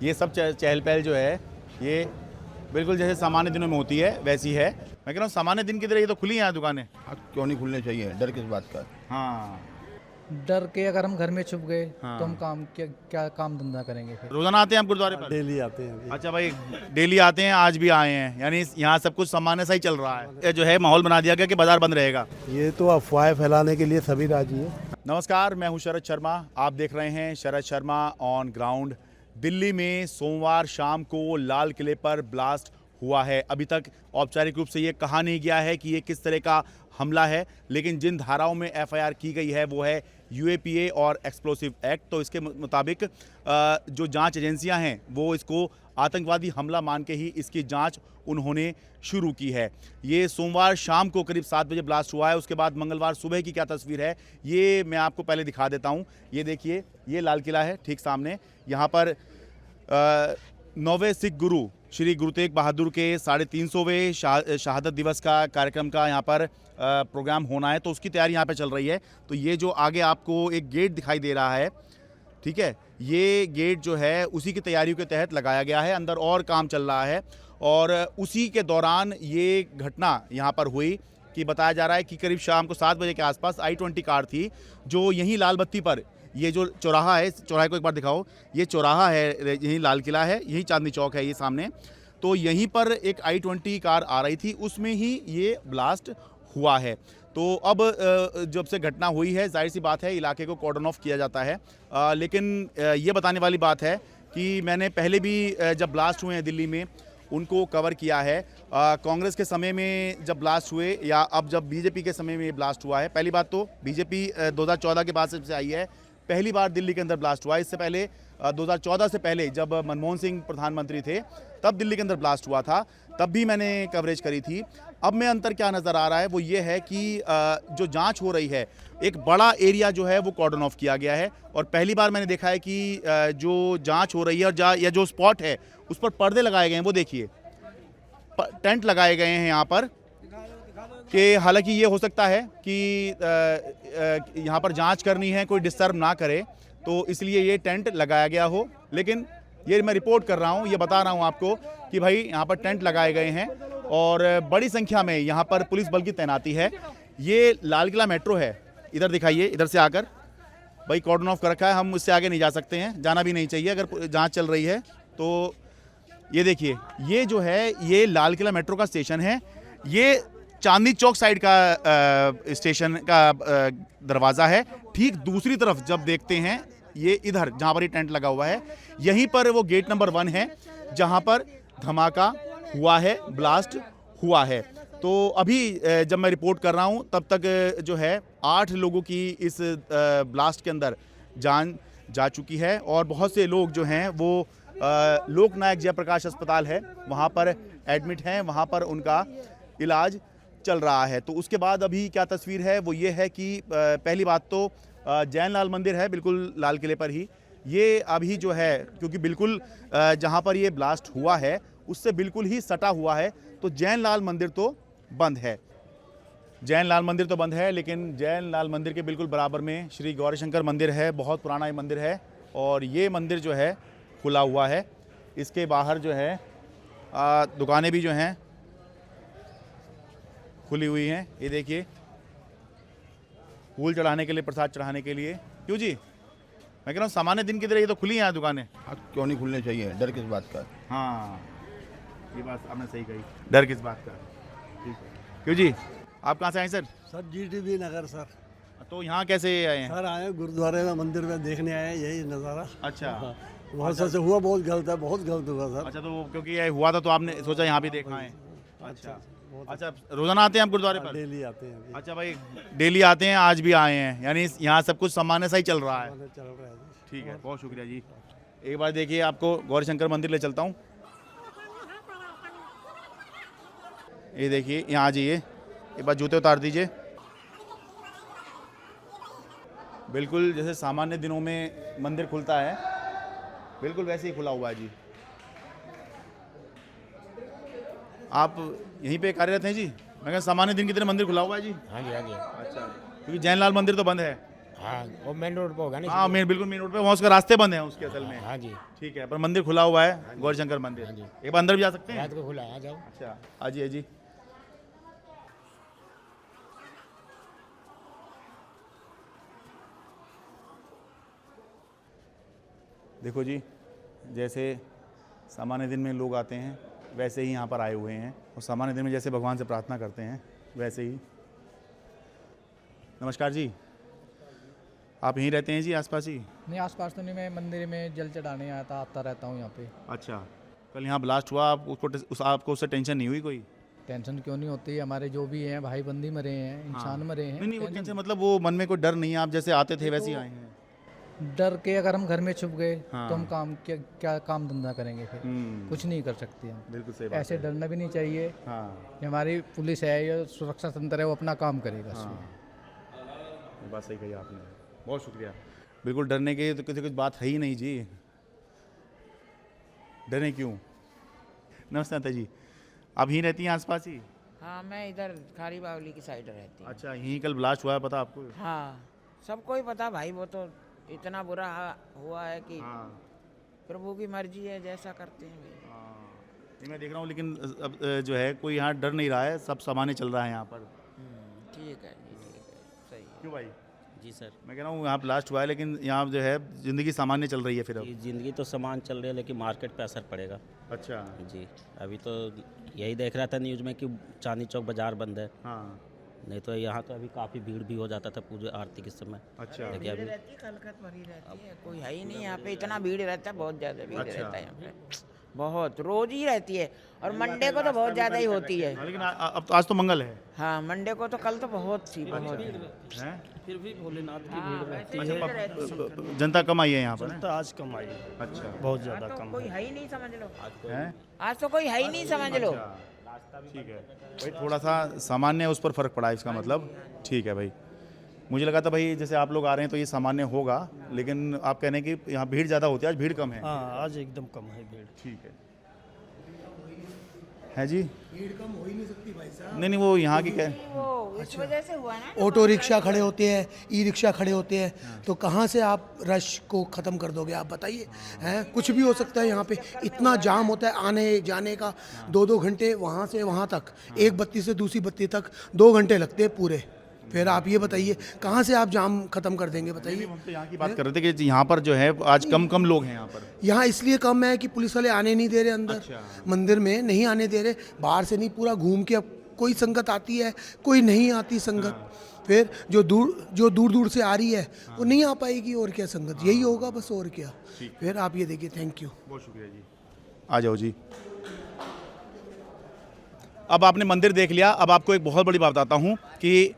ये सब चहल पहल जो है ये बिल्कुल जैसे सामान्य दिनों में होती है वैसी है। मैं कह रहा हूँ सामान्य दिन की तरह ये तो खुली हैं यहाँ दुकानें। क्यों नहीं खुलने चाहिए, डर किस बात का। हाँ, डर के अगर हम घर में छुप गए हाँ। तो हम काम क्या काम धंधा करेंगे फिर। रोजाना आते हैं आप गुरुद्वारे पर? डेली आते हैं। अच्छा भाई, डेली आते हैं, आज भी आए हैं, यानी यहाँ सब कुछ सामान्य सा ही चल रहा है। ये जो है माहौल बना दिया गया कि बाजार बंद रहेगा। ये तो अफवाहें फैलाने के लिए सभी राजी हैं। नमस्कार, मैं हूं शरद शर्मा। आप देख रहे हैं शरद शर्मा ऑन ग्राउंड। दिल्ली में सोमवार शाम को लाल किले पर ब्लास्ट हुआ है। अभी तक औपचारिक रूप से ये कहा नहीं गया है कि ये किस तरह का हमला है, लेकिन जिन धाराओं में एफआईआर की गई है वो है यूएपीए और एक्सप्लोसिव एक्ट। तो इसके मुताबिक जो जांच एजेंसियां हैं वो इसको आतंकवादी हमला मान के ही इसकी जांच उन्होंने शुरू की है। ये सोमवार शाम को करीब 7 बजे ब्लास्ट हुआ है। उसके बाद मंगलवार सुबह की क्या तस्वीर है ये मैं आपको पहले दिखा देता हूँ। ये देखिए, ये लाल किला है ठीक सामने। यहाँ पर 9वें सिख गुरु श्री गुरु तेग बहादुर के 350वें शहादत दिवस का कार्यक्रम का यहाँ पर प्रोग्राम होना है, तो उसकी तैयारी यहाँ पे चल रही है। तो ये जो आगे आपको एक गेट दिखाई दे रहा है, ठीक है, ये गेट जो है उसी की तैयारियों के तहत लगाया गया है। अंदर और काम चल रहा है और उसी के दौरान ये घटना यहाँ पर हुई कि बताया जा रहा है कि करीब शाम को 7 बजे के आसपास i20 कार थी जो यहीं लाल बत्ती पर, ये जो चौराहा है, चौराहे को एक बार दिखाओ, ये चौराहा है, यहीं लाल किला है, यहीं चांदनी चौक है ये सामने। तो यहीं पर एक i20 कार आ रही थी, उसमें ही ये ब्लास्ट हुआ है। तो अब जब से घटना हुई है जाहिर सी बात है इलाके को कॉर्डन ऑफ किया जाता है। लेकिन ये बताने वाली बात है कि मैंने पहले भी जब ब्लास्ट हुए हैं दिल्ली में उनको कवर किया है। कांग्रेस के समय में जब ब्लास्ट हुए या अब जब बीजेपी के समय में ये ब्लास्ट हुआ है। पहली बात तो बीजेपी 2014 के बाद से आई है, पहली बार दिल्ली के अंदर ब्लास्ट हुआ है। इससे पहले 2014 से पहले जब मनमोहन सिंह प्रधानमंत्री थे तब दिल्ली के अंदर ब्लास्ट हुआ था, तब भी मैंने कवरेज करी थी। अब में अंतर क्या नज़र आ रहा है वो ये है कि जो जांच हो रही है, एक बड़ा एरिया जो है वो कॉर्डन ऑफ किया गया है। और पहली बार मैंने देखा है कि जो जांच हो रही है और या जो स्पॉट है उस पर पर्दे लगाए गए हैं। वो देखिए, टेंट लगाए गए हैं यहाँ पर कि हालांकि ये हो सकता है कि यहाँ पर जांच करनी है, कोई डिस्टर्ब ना करे, तो इसलिए ये टेंट लगाया गया हो। लेकिन ये मैं रिपोर्ट कर रहा हूँ, ये बता रहा हूँ आपको कि भाई यहाँ पर टेंट लगाए गए हैं और बड़ी संख्या में यहाँ पर पुलिस बल की तैनाती है। ये लाल किला मेट्रो है, इधर दिखाइए, इधर से आकर भाई कॉर्डन ऑफ कर रखा है, हम उससे आगे नहीं जा सकते हैं, जाना भी नहीं चाहिए अगर जाँच चल रही है। तो ये देखिए, ये जो है ये लाल किला मेट्रो का स्टेशन है। ये चांदनी चौक साइड का स्टेशन का दरवाज़ा है। ठीक दूसरी तरफ जब देखते हैं ये इधर जहाँ पर ये टेंट लगा हुआ है, यहीं पर वो गेट नंबर 1 है जहाँ पर धमाका हुआ है, ब्लास्ट हुआ है। तो अभी जब मैं रिपोर्ट कर रहा हूँ तब तक जो है 8 लोगों की इस ब्लास्ट के अंदर जान जा चुकी है और बहुत से लोग जो हैं वो लोकनायक जयप्रकाश अस्पताल है वहाँ पर एडमिट हैं, वहाँ पर उनका इलाज चल रहा है। तो उसके बाद अभी क्या तस्वीर है वो ये है कि पहली बात तो जैन लाल मंदिर है बिल्कुल लाल किले पर ही। ये अभी जो है क्योंकि बिल्कुल जहाँ पर ये ब्लास्ट हुआ है उससे बिल्कुल ही सटा हुआ है, तो जैन लाल मंदिर तो बंद है। जैन लाल मंदिर तो बंद है, लेकिन जैन लाल मंदिर के बिल्कुल बराबर में श्री गौरीशंकर मंदिर है, बहुत पुराना ये मंदिर है और ये मंदिर जो है खुला हुआ है। इसके बाहर जो है दुकानें भी जो हैं खुली हुई हैं। ये देखिए, फूल चढ़ाने के लिए, प्रसाद चढ़ाने के लिए। क्यों जी, मैं कह रहा हूँ सामान्य दिन की तरह ये तो खुली हैं यहाँ दुकानें। क्यों नहीं खुलने चाहिए, डर किस बात का। हाँ, ये बात आपने सही कही, डर किस बात का। ठीक है, क्यों जी, आप कहाँ से आए सर? सर जीटीबी नगर सर। तो यहाँ कैसे आए हैं? सर आए गुरुद्वारे में, मंदिर में देखने आए, यही नज़ारा। अच्छा। हाँ, बहुत सच हुआ, बहुत गलत है, बहुत गलत हुआ सर। अच्छा, तो क्योंकि ये हुआ था तो आपने सोचा यहाँ भी देखना है। अच्छा अच्छा, रोजाना आते हैं आप गुरुद्वारे पर? डेली आते हैं अभी। अच्छा भाई, डेली आते हैं, आज भी आए हैं, यानी यहाँ सब कुछ सामान्य सा ही चल रहा है। चल रहा है जी। ठीक है, बहुत शुक्रिया जी। एक बार देखिए, आपको गौरीशंकर मंदिर ले चलता हूँ। ये देखिए, यहाँ आ जाइए, एक बार जूते उतार दीजिए। बिल्कुल जैसे सामान्य दिनों में मंदिर खुलता है बिल्कुल वैसे ही खुला हुआ है जी। आप यहीं पे कार्यरत हैं जी? मैं कहा सामान्य दिन की तरह मंदिर खुला हुआ है जी। हाँ जी हाँ जी। अच्छा, क्योंकि जैन लाल मंदिर तो बंद है। हाँ वो मेन रोड पे होगा ना। हाँ बिल्कुल मेन रोड पे, वहाँ उसका रास्ते बंद है उसके असल में। हाँ जी, ठीक है, पर मंदिर खुला हुआ है, गौरशंकर मंदिर। हाँ जी। एक बार अंदर भी जा सकते हैं? रात को खुला है, आ जाओ। अच्छा आजी जी। देखो जी, जैसे सामान्य दिन में लोग आते हैं वैसे ही यहाँ पर आए हुए हैं, और सामान्य दिन में जैसे भगवान से प्रार्थना करते हैं वैसे ही। नमस्कार जी, आप यहीं रहते हैं जी आसपास ही? नहीं, आसपास तो नहीं, मैं मंदिर में जल चढ़ाने आता रहता हूँ यहाँ पे। अच्छा, कल यहाँ ब्लास्ट हुआ, आप आपको उससे टेंशन नहीं हुई कोई? टेंशन क्यों नहीं होती, हमारे जो भी हैं भाई बंदी मरे हैं, इंसान मरे हैं। नहीं वो टेंशन मतलब वो मन में कोई डर नहीं है, आप जैसे आते थे वैसे ही आए हैं? डर के अगर हम घर में छुप गए हाँ। तो हम क्या काम धंधा करेंगे फिर? कुछ नहीं कर सकते हम। बिल्कुल सही बात ऐसे डरना भी नहीं चाहिए। हाँ ये हमारी पुलिस है, ये सुरक्षा तंत्र है, वो अपना काम करेगा इसमें। ये बात सही कही आपने, बहुत शुक्रिया। बिल्कुल डरने की तो कुछ बात है ही नहीं जी, डरे क्यों? नमस्ते माता जी, आप यहीं रहती हैं आसपास ही? हाँ, मैं इधर खारी बावली की साइड रहती हूँ। अच्छा, यहीं कल ब्लास्ट हुआ है, पता आपको? हाँ, सबको ही पता भाई, वो तो इतना बुरा हुआ है कि हाँ प्रभु की मर्जी है, जैसा करते हैं भाई। ये मैं देख रहा हूँ, लेकिन अब जो है कोई यहाँ डर नहीं रहा है, सब सामान्य चल रहा है यहाँ पर। ठीक है जी, ठीक है, सही है। क्यों भाई? जी सर, मैं कह रहा हूँ यहाँ ब्लास्ट हुआ है, लेकिन यहाँ जो है ज़िंदगी सामान्य चल रही है फिर अब। ये ज़िंदगी तो समान चल रही है लेकिन मार्केट पे असर पड़ेगा। अच्छा। जी, अभी तो यही देख रहा था न्यूज़ में कि चांदनी चौक बाज़ार बंद है, हाँ नहीं तो यहाँ तो अभी काफ़ी भीड़ भी हो जाता था पूरे आरती के समय। अच्छा। लेकिन अभी रहती है, कलकत भरी रहती है, कोई है ही नहीं यहाँ पे, इतना भीड़ रहता है, बहुत ज़्यादा भीड़ अच्छा। रहता है यहाँ पे, बहुत रोज ही रहती है, और मंडे को तो बहुत ज़्यादा ही होती है। लेकिन अब तो आज तो मंगल है। हाँ, मंडे को तो, कल तो बहुत थी, बहुत हैं? फिर भी भोलेनाथ की हाँ, वैसे ही भीड़ रहती है। जनता कम आई है यहाँ पर? तो आज कम आई, अच्छा। बहुत आज ज़्यादा तो कम कोई है ही नहीं, समझ लो, हैं? आज तो कोई है ही नहीं, समझ लो। ठीक है भाई, थोड़ा सा सामान्य उस पर फर्क पड़ा है इसका मतलब। ठीक है भाई, मुझे लगा था भाई जैसे आप लोग आ रहे हैं तो ये सामान्य होगा, लेकिन आप कह रहे हैं कि यहाँ भीड़ ज़्यादा होती है, आज भीड़ कम है। हाँ, आज एकदम कम है भीड़। ठीक है जी? भीड़ कम हो ही नहीं सकती भाई साहब। नहीं वो यहाँ की क्या वो इस वजह से हुआ ना, ऑटो रिक्शा खड़े होते हैं, ई रिक्शा खड़े होते हैं, तो कहाँ से आप रश को ख़त्म कर दोगे आप बताइए? हैं, कुछ भी हो सकता है यहाँ पे, इतना जाम होता है आने जाने का, 2-2 घंटे वहाँ से वहाँ तक, एक बत्ती से दूसरी बत्ती तक 2 घंटे लगते हैं पूरे। फिर आप ये बताइए कहाँ से आप जाम ख़त्म कर देंगे बताइए? हम तो यहाँ की बात कर रहे थे कि यहाँ पर जो है आज कम लोग हैं यहाँ पर। यहाँ इसलिए कम है कि पुलिस वाले आने नहीं दे रहे अंदर। मंदिर में नहीं आने दे रहे, बाहर से नहीं, पूरा घूम के, अब कोई संगत आती है, कोई नहीं आती संगत, फिर जो दूर से आ रही है वो नहीं आ पाएगी, और क्या संगत, यही होगा बस, और क्या। फिर आप ये देखिए। थैंक यू, बहुत शुक्रिया जी। आ जाओ जी। अब आपने मंदिर देख लिया, अब आपको एक बहुत बड़ी बात बताता हूँ कि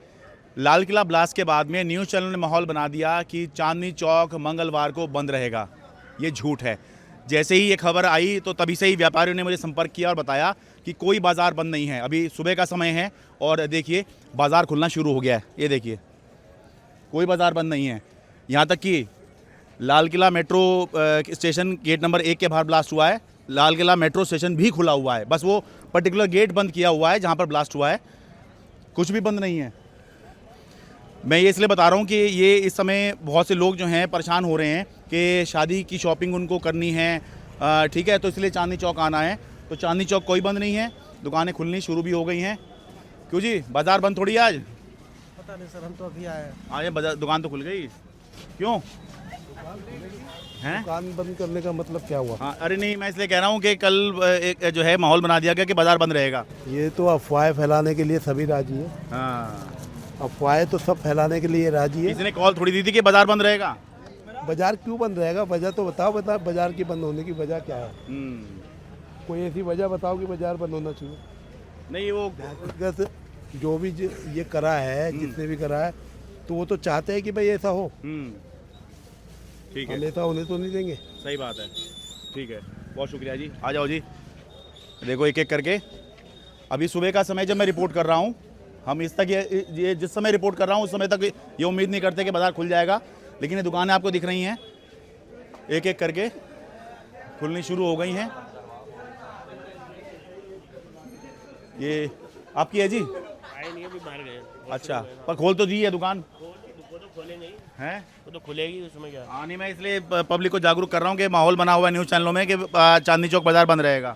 लाल किला ब्लास्ट के बाद में न्यूज़ चैनल ने माहौल बना दिया कि चांदनी चौक मंगलवार को बंद रहेगा। ये झूठ है। जैसे ही ये खबर आई तो तभी से ही व्यापारियों ने मुझे संपर्क किया और बताया कि कोई बाज़ार बंद नहीं है, अभी सुबह का समय है और देखिए बाज़ार खुलना शुरू हो गया है। ये देखिए, कोई बाज़ार बंद नहीं है। यहाँ तक कि Lal Qila metro station gate number 1 के बाहर ब्लास्ट हुआ है, लाल किला मेट्रो स्टेशन भी खुला हुआ है, बस वो पर्टिकुलर गेट बंद किया हुआ है जहाँ पर ब्लास्ट हुआ है, कुछ भी बंद नहीं है। मैं ये इसलिए बता रहा हूँ कि ये इस समय बहुत से लोग जो हैं परेशान हो रहे हैं कि शादी की शॉपिंग उनको करनी है, ठीक है, तो इसलिए चांदनी चौक आना है। तो चांदनी चौक कोई बंद नहीं है, दुकानें खुलनी शुरू भी हो गई हैं। क्यों जी, बाज़ार बंद थोड़ी है आज? पता नहीं सर, हम तो अभी आए। आज बाजार दुकान तो खुल गई, क्यों हैं? दुकान बंद करने का मतलब क्या हुआ? हाँ, अरे नहीं, मैं इसलिए कह रहा हूँ कि कल एक जो है माहौल बना दिया गया कि बाज़ार बंद रहेगा। ये तो अफवाहें फैलाने के लिए सभी राजी है। हाँ, अफवाहें तो सब फैलाने के लिए राजी है। किसी ने कॉल थोड़ी दी थी कि बाज़ार बंद रहेगा। बाजार क्यों बंद रहेगा? वजह तो बताओ, बाजार की बंद होने की वजह क्या है? कोई ऐसी वजह बताओ कि बाजार बंद होना चाहिए। नहीं वो व्यक्तिगत जो भी ये करा है, जिसने भी करा है, तो वो तो चाहते हैं कि भाई ऐसा हो, ठीक है, हम ऐसा होने तो नहीं देंगे। सही बात है। ठीक है, बहुत शुक्रिया जी। आ जाओ जी, देखो एक एक करके। अभी सुबह का समय जब मैं रिपोर्ट कर रहा हूँ, हम इस तक ये जिस समय रिपोर्ट कर रहा हूँ उस समय तक ये उम्मीद नहीं करते कि बाज़ार खुल जाएगा, लेकिन ये दुकानें आपको दिख रही हैं एक एक करके खुलनी शुरू हो गई हैं। ये आपकी है जी? आए नहीं, अभी बाहर गए। अच्छा, पर खोल तो दी है दुकान? खोलेंगे हैं? वो तो खुलेगी उसमें क्या। हाँ नहीं, मैं इसलिए पब्लिक को जागरूक कर रहा हूँ कि माहौल बना हुआ है न्यूज़ चैनलों में कि चांदनी चौक बाजार बंद रहेगा।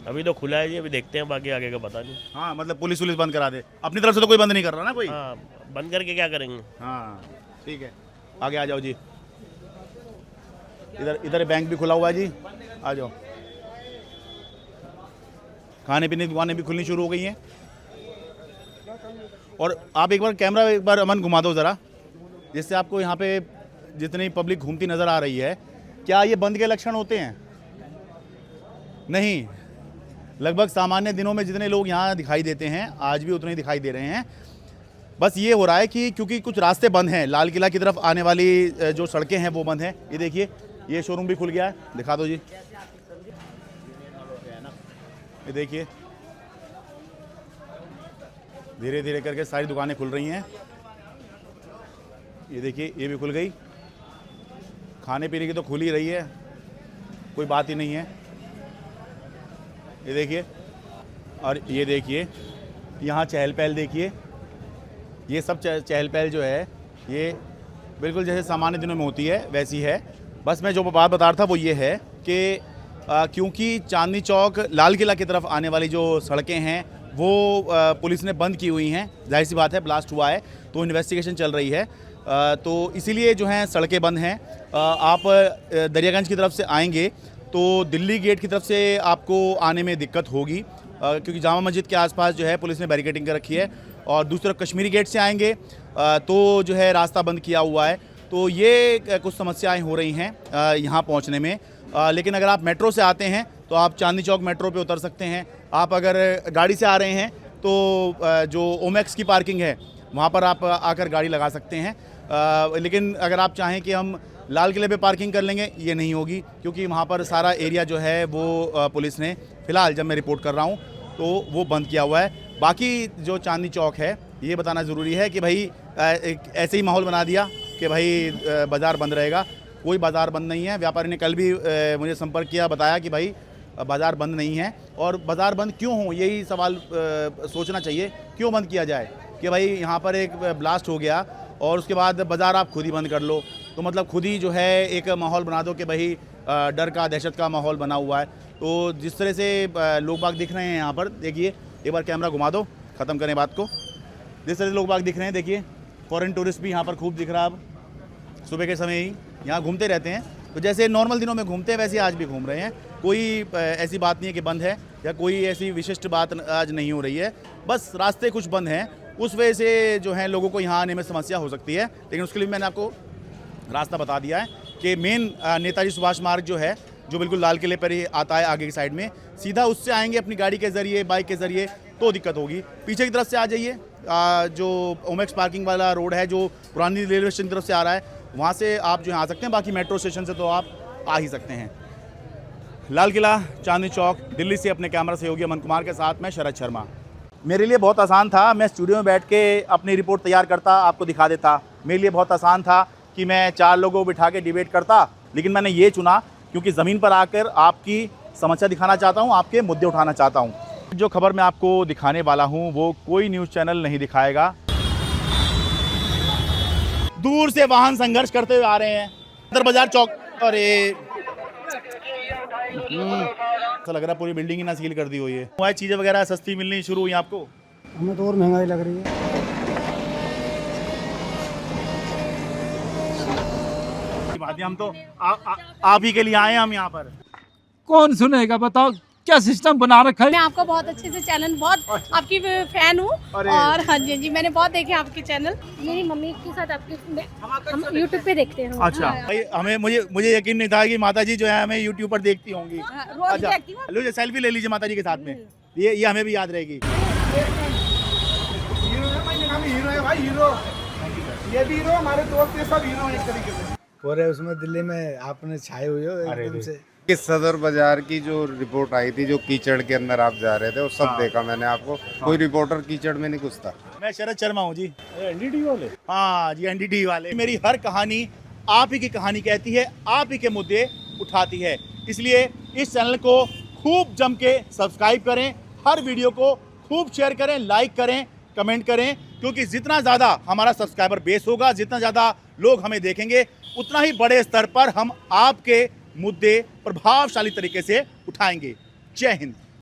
अभी तो खुला है जी, अभी देखते हैं, बाकी आगे का पता नहीं। हाँ मतलब पुलिस बंद करा दे, अपनी तरफ से तो कोई बंद नहीं कर रहा ना कोई। हाँ, बंद करके क्या करेंगे। हाँ ठीक है, आगे आ जाओ जी। इधर बैंक भी खुला हुआ है जी, आ जाओ। खाने पीने की दुकानें भी खुलनी शुरू हो गई हैं। और आप एक बार अमन घुमा दो ज़रा, जिससे आपको यहाँ पे जितनी पब्लिक घूमती नज़र आ रही है, क्या ये बंद के लक्षण होते हैं? नहीं, लगभग सामान्य दिनों में जितने लोग यहाँ दिखाई देते हैं आज भी उतने ही दिखाई दे रहे हैं। बस ये हो रहा है कि क्योंकि कुछ रास्ते बंद हैं, लाल किला की तरफ आने वाली जो सड़कें हैं वो बंद हैं। ये देखिए, ये शोरूम भी खुल गया है, दिखा दो जी। ये देखिए, धीरे धीरे करके सारी दुकानें खुल रही हैं। ये देखिए, ये भी खुल गई। खाने पीने की तो खुल ही रही है, कोई बात ही नहीं है। ये देखिए, और ये देखिए यहाँ चहल पहल देखिए, ये सब चहल पहल जो है ये बिल्कुल जैसे सामान्य दिनों में होती है वैसी है। बस मैं जो बात बता रहा था वो ये है कि क्योंकि चांदनी चौक लाल किला की तरफ आने वाली जो सड़कें हैं वो पुलिस ने बंद की हुई हैं। जाहिर सी बात है, ब्लास्ट हुआ है तो इन्वेस्टिगेशन चल रही है, तो इसीलिए जो हैं सड़कें बंद हैं। आप दरियागंज की तरफ से आएंगे तो दिल्ली गेट की तरफ से आपको आने में दिक्कत होगी, क्योंकि जामा मस्जिद के आसपास जो है पुलिस ने बैरिकेडिंग कर रखी है। और दूसरी तरफ कश्मीरी गेट से आएंगे तो जो है रास्ता बंद किया हुआ है। तो ये कुछ समस्याएं हो रही हैं यहाँ पहुँचने में। लेकिन अगर आप मेट्रो से आते हैं तो आप चांदनी चौक मेट्रो पे उतर सकते हैं। आप अगर गाड़ी से आ रहे हैं तो जो ओमेक्स की पार्किंग है वहाँ पर आप आकर गाड़ी लगा सकते हैं। लेकिन अगर आप चाहें कि हम लाल किले पे पार्किंग कर लेंगे, ये नहीं होगी, क्योंकि वहाँ पर सारा एरिया जो है वो पुलिस ने फ़िलहाल जब मैं रिपोर्ट कर रहा हूँ तो वो बंद किया हुआ है। बाकी जो चांदनी चौक है ये बताना ज़रूरी है कि भाई एक ऐसे ही माहौल बना दिया कि भाई बाज़ार बंद रहेगा। कोई बाज़ार बंद नहीं है। व्यापारी ने कल भी मुझे संपर्क किया, बताया कि भाई बाज़ार बंद नहीं है। और बाज़ार बंद क्यों हो, यही सवाल सोचना चाहिए, क्यों बंद किया जाए कि भाई यहाँ पर एक ब्लास्ट हो गया और उसके बाद बाज़ार आप खुद ही बंद कर लो, तो मतलब खुद ही जो है एक माहौल बना दो कि भाई डर का, दहशत का माहौल बना हुआ है। तो जिस तरह से लोग बाग दिख रहे हैं यहाँ पर, देखिए एक बार कैमरा घुमा दो, ख़त्म करें बात को। जिस तरह से लोग बाग दिख रहे हैं, देखिए फॉरेन टूरिस्ट भी यहाँ पर खूब दिख रहा है। अब सुबह के समय ही यहाँ घूमते रहते हैं, तो जैसे नॉर्मल दिनों में घूमते हैं वैसे आज भी घूम रहे हैं। कोई ऐसी बात नहीं है कि बंद है, या कोई ऐसी विशिष्ट बात आज नहीं हो रही है। बस रास्ते कुछ बंद हैं, उस वजह से जो है लोगों को यहाँ आने में समस्या हो सकती है। लेकिन उसके लिए मैंने आपको रास्ता बता दिया है कि मेन नेताजी सुभाष मार्ग जो है, जो बिल्कुल लाल किले पर ही आता है आगे की साइड में, सीधा उससे आएंगे अपनी गाड़ी के ज़रिए, बाइक के ज़रिए, तो दिक्कत होगी। पीछे की तरफ से आ जाइए, जो ओमेक्स पार्किंग वाला रोड है जो पुरानी रेलवे स्टेशन की तरफ से आ रहा है, वहाँ से आप जो आ सकते हैं। बाकी मेट्रो स्टेशन से तो आप आ ही सकते हैं। लाल किला, चांदनी चौक, दिल्ली से अपने कैमरा सहयोगी अमन कुमार के साथ मैं शरद शर्मा। मेरे लिए बहुत आसान था, मैं स्टूडियो में बैठ के अपनी रिपोर्ट तैयार करता, आपको दिखा देता। मेरे लिए बहुत आसान था कि मैं 4 लोगों को बिठा के डिबेट करता, लेकिन मैंने ये चुना क्योंकि ज़मीन पर आकर आपकी समस्या दिखाना चाहता हूँ, आपके मुद्दे उठाना चाहता हूँ। जो खबर मैं आपको दिखाने वाला हूँ वो कोई न्यूज़ चैनल नहीं दिखाएगा। दूर से वाहन संघर्ष करते हुए आ रहे हैं सदर बाजार चौक। और ऐसा लग रहा है पूरी बिल्डिंग ही ना सील कर दी हुई है। वहाँ चीज़ें वगैरह सस्ती मिलनी शुरू हुई आपको? हमें तो और महंगाई लग रही है। हम तो आप ही के लिए आए हैं हम यहाँ पर। कौन सुनेगा बताओ, क्या सिस्टम बना रखा है। मैं आपका बहुत अच्छे से चैनल, बहुत आपकी फैन हूँ। और हाँ जी मैंने बहुत देखे आपके चैनल। मेरी मम्मी के साथ आपके हम यूट्यूब पे देखते हैं। अच्छा भाई, हमें मुझे यकीन नहीं था कि माता जी जो है हमें यूट्यूब पर देखती होंगी। अच्छा, लो सेल्फी ले लीजिए माता जी के साथ में, ये हमें भी याद रहेगी। हीरो है भाई, हीरो। ये भी हीरो, हमारे दोस्त ये सब हीरो एक तरीके से। पूरे उसमें दिल्ली में आपने छाए हुए हो एकदम से। कि सदर बाजार की जो रिपोर्ट आई थी, जो कीचड़ के अंदर आप जा रहे थे, वो सब देखा मैंने आपको। कोई रिपोर्टर कीचड़ में नहीं घुसता। मैं शरद शर्मा हूँ जी, एनडीटी वाले। हाँ जी, एनडीटी वाले। मेरी हर कहानी आप ही की कहानी कहती है, आप ही के मुद्दे उठाती है। इसलिए इस चैनल को खूब जम के सब्सक्राइब करें, हर वीडियो को खूब शेयर करें, लाइक करें, कमेंट करें, क्योंकि जितना ज़्यादा हमारा सब्सक्राइबर बेस होगा, जितना ज़्यादा लोग हमें देखेंगे, उतना ही बड़े स्तर पर हम आपके मुद्दे प्रभावशाली तरीके से उठाएंगे। जय हिंद।